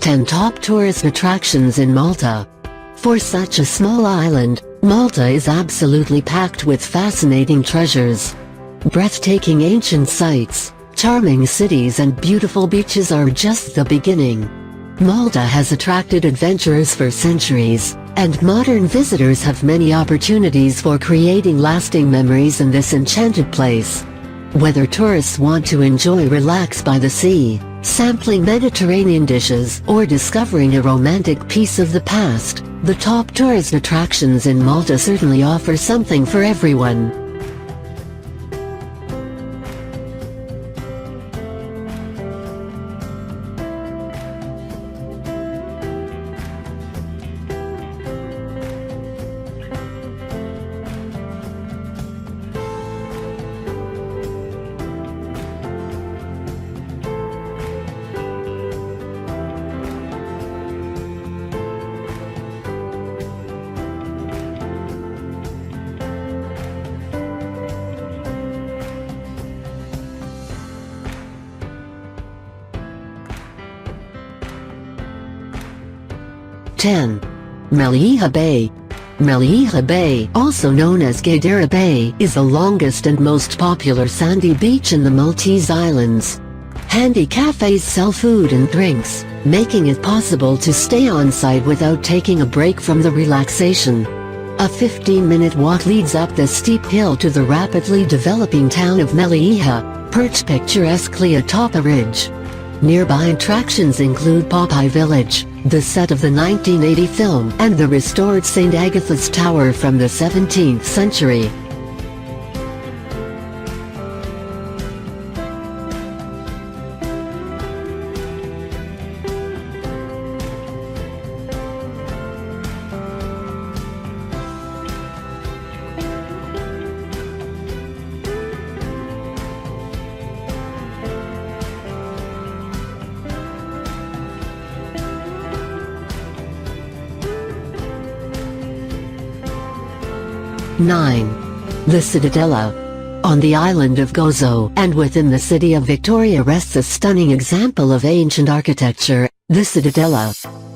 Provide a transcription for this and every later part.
10 Top Tourist Attractions in Malta. For such a small island, Malta is absolutely packed with fascinating treasures. Breathtaking ancient sites, charming cities and beautiful beaches are just the beginning. Malta has attracted adventurers for centuries, and modern visitors have many opportunities for creating lasting memories in this enchanted place. Whether tourists want to relax by the sea, sampling Mediterranean dishes, or discovering a romantic piece of the past, the top tourist attractions in Malta certainly offer something for everyone. Melilla Bay. Melilla Bay, also known as Gadara Bay, is the longest and most popular sandy beach in the Maltese Islands. Handy cafes sell food and drinks, making it possible to stay on site without taking a break from the relaxation. A 15-minute walk leads up the steep hill to the rapidly developing town of Melilla, perched picturesquely atop a ridge. Nearby attractions include Popeye Village, the set of the 1980 film, and the restored St. Agatha's Tower from the 17th century. The Citadella. On the island of Gozo and within the city of Victoria rests a stunning example of ancient architecture, the Citadella.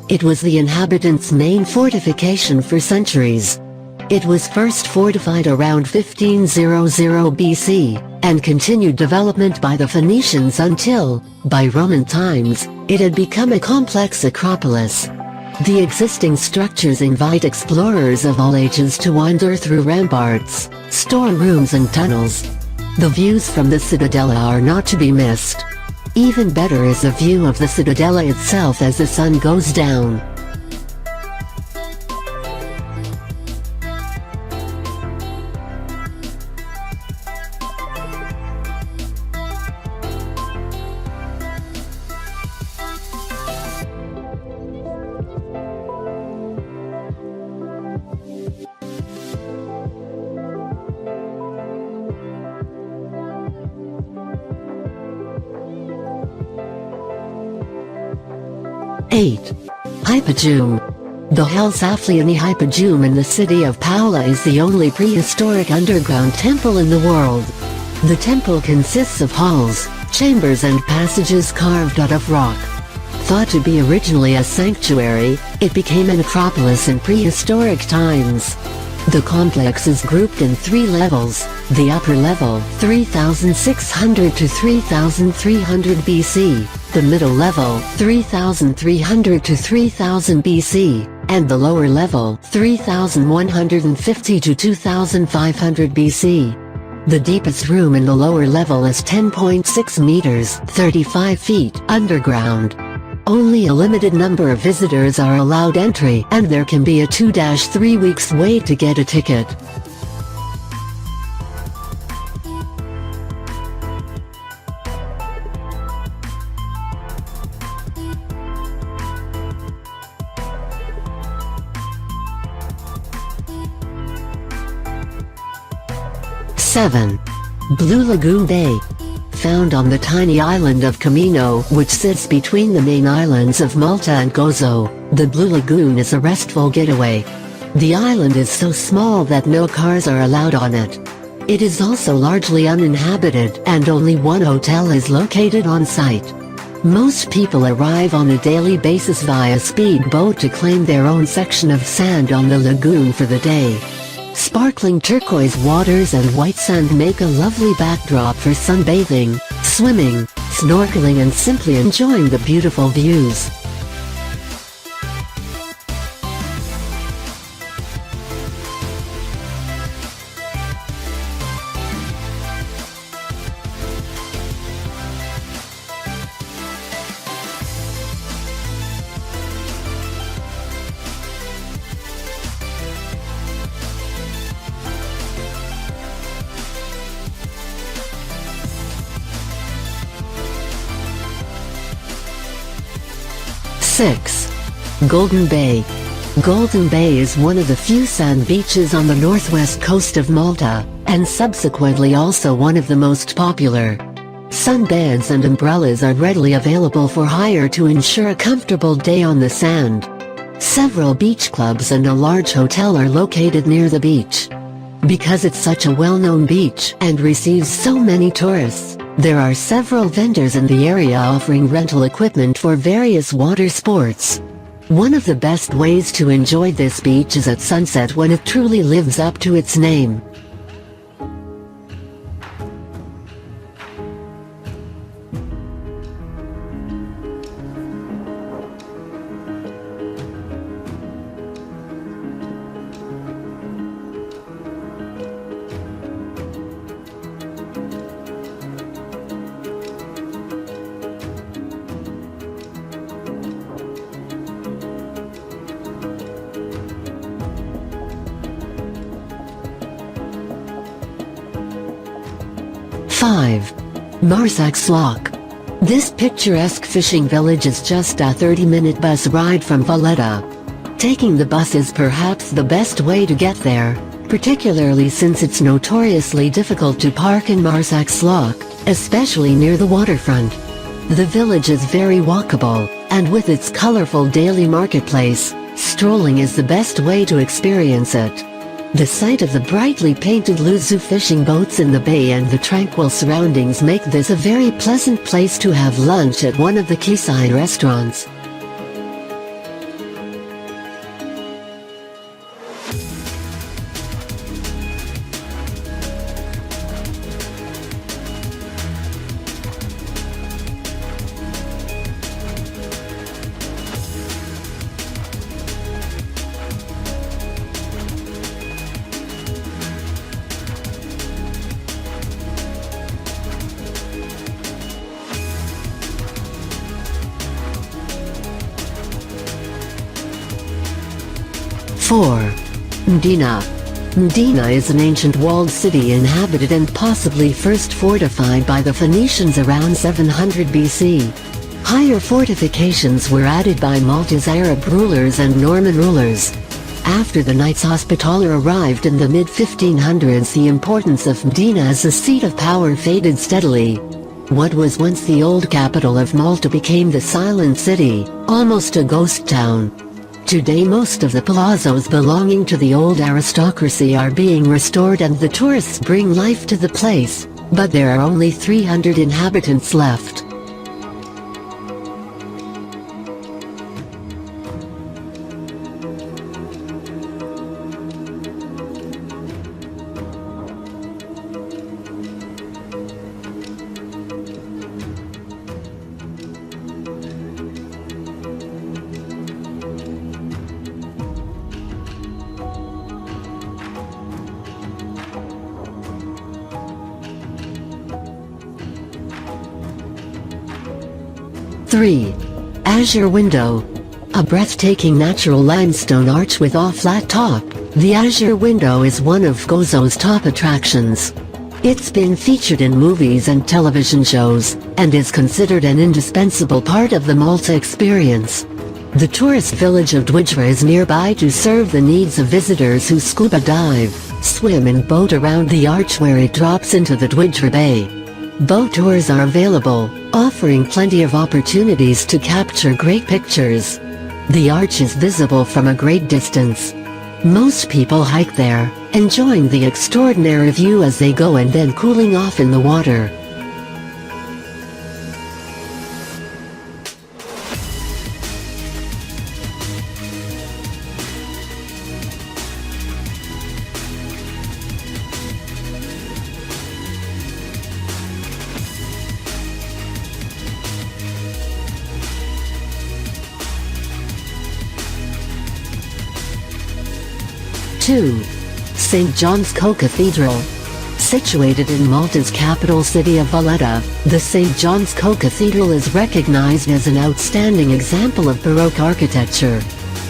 It was the inhabitants' main fortification for centuries. It was first fortified around 1500 BC, and continued development by the Phoenicians until, by Roman times, it had become a complex acropolis. The existing structures invite explorers of all ages to wander through ramparts, storerooms and tunnels. The views from the Citadella are not to be missed. Even better is the view of the Citadella itself as the sun goes down. Hypogeum. The Helsafliani Hypogeum in the city of Paola is the only prehistoric underground temple in the world. The temple consists of halls, chambers and passages carved out of rock. Thought to be originally a sanctuary, it became an acropolis in prehistoric times. The complex is grouped in 3 levels, the upper level 3600 to 3300 BC, the middle level 3300 to 3000 BC, and the lower level 3150 to 2500 BC. The deepest room in the lower level is 10.6 meters 35 feet underground. Only a limited number of visitors are allowed entry, and there can be a 2-3 weeks wait to get a ticket. Blue Lagoon Bay. Found on the tiny island of Camino, which sits between the main islands of Malta and Gozo, the Blue Lagoon is a restful getaway. The island is so small that no cars are allowed on it. It is also largely uninhabited and only one hotel is located on site. Most people arrive on a daily basis via speedboat to claim their own section of sand on the lagoon for the day. Sparkling turquoise waters and white sand make a lovely backdrop for sunbathing, swimming, snorkeling and simply enjoying the beautiful views. Six. Golden Bay. Golden Bay is one of the few sand beaches on the northwest coast of Malta, and subsequently also one of the most popular. Sunbeds and umbrellas are readily available for hire to ensure a comfortable day on the sand. Several beach clubs and a large hotel are located near the beach. Because it's such a well-known beach and receives so many tourists, there are several vendors in the area offering rental equipment for various water sports. One of the best ways to enjoy this beach is at sunset when it truly lives up to its name. Five. Marsak's Lock. This picturesque fishing village is just a 30-minute bus ride from Valletta. Taking the bus is perhaps the best way to get there, particularly since it's notoriously difficult to park in Marsak's Lock, especially near the waterfront. The village is very walkable, and with its colorful daily marketplace, strolling is the best way to experience it. The sight of the brightly painted Luzu fishing boats in the bay and the tranquil surroundings make this a very pleasant place to have lunch at one of the quayside restaurants. Four. Mdina. Mdina is an ancient walled city inhabited and possibly first fortified by the Phoenicians around 700 BC. Higher fortifications were added by Malta's Arab rulers and Norman rulers. After the Knights Hospitaller arrived in the mid-1500s, the importance of Mdina as a seat of power faded steadily. What was once the old capital of Malta became the Silent City, almost a ghost town. Today most of the palazzos belonging to the old aristocracy are being restored and the tourists bring life to the place, but there are only 300 inhabitants left. Three. Azure Window. A breathtaking natural limestone arch with a flat top, the Azure Window is one of Gozo's top attractions. It's been featured in movies and television shows, and is considered an indispensable part of the Malta experience. The tourist village of Dwidra is nearby to serve the needs of visitors who scuba dive, swim and boat around the arch where it drops into the Dwidra Bay. Boat tours are available, offering plenty of opportunities to capture great pictures. The arch is visible from a great distance. Most people hike there, enjoying the extraordinary view as they go and then cooling off in the water. 2. St. John's Co-Cathedral. Situated in Malta's capital city of Valletta, the St. John's Co-Cathedral is recognized as an outstanding example of Baroque architecture.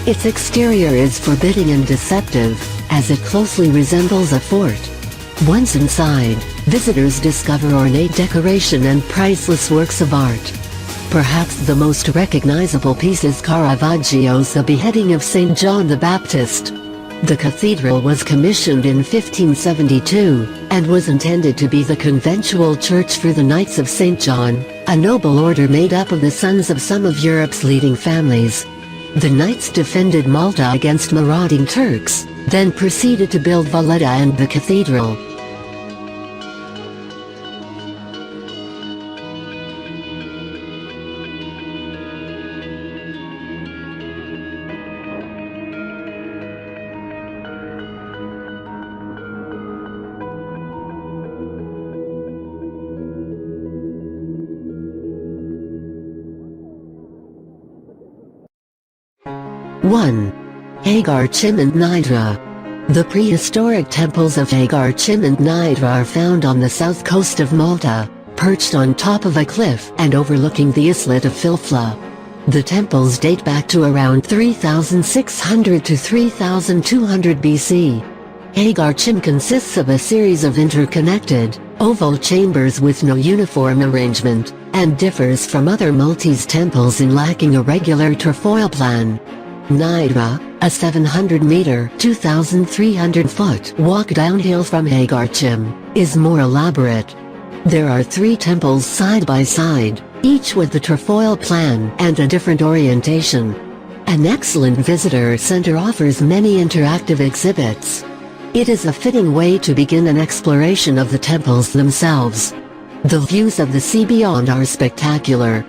Its exterior is forbidding and deceptive, as it closely resembles a fort. Once inside, visitors discover ornate decoration and priceless works of art. Perhaps the most recognizable piece is Caravaggio's The Beheading of St. John the Baptist. The cathedral was commissioned in 1572, and was intended to be the conventual church for the Knights of St. John, a noble order made up of the sons of some of Europe's leading families. The Knights defended Malta against marauding Turks, then proceeded to build Valletta and the cathedral. One. Hagar Chim and Nidra. The prehistoric temples of Hagar Chim and Nidra are found on the south coast of Malta, perched on top of a cliff and overlooking the islet of Filfla. The temples date back to around 3600 to 3200 BC. Hagar Chim consists of a series of interconnected, oval chambers with no uniform arrangement, and differs from other Maltese temples in lacking a regular trefoil plan. Nidra, a 700-meter (2,300-foot) walk downhill from Hagar Chim, is more elaborate. There are 3 temples side by side, each with the trefoil plan and a different orientation. An excellent visitor center offers many interactive exhibits. It is a fitting way to begin an exploration of the temples themselves. The views of the sea beyond are spectacular,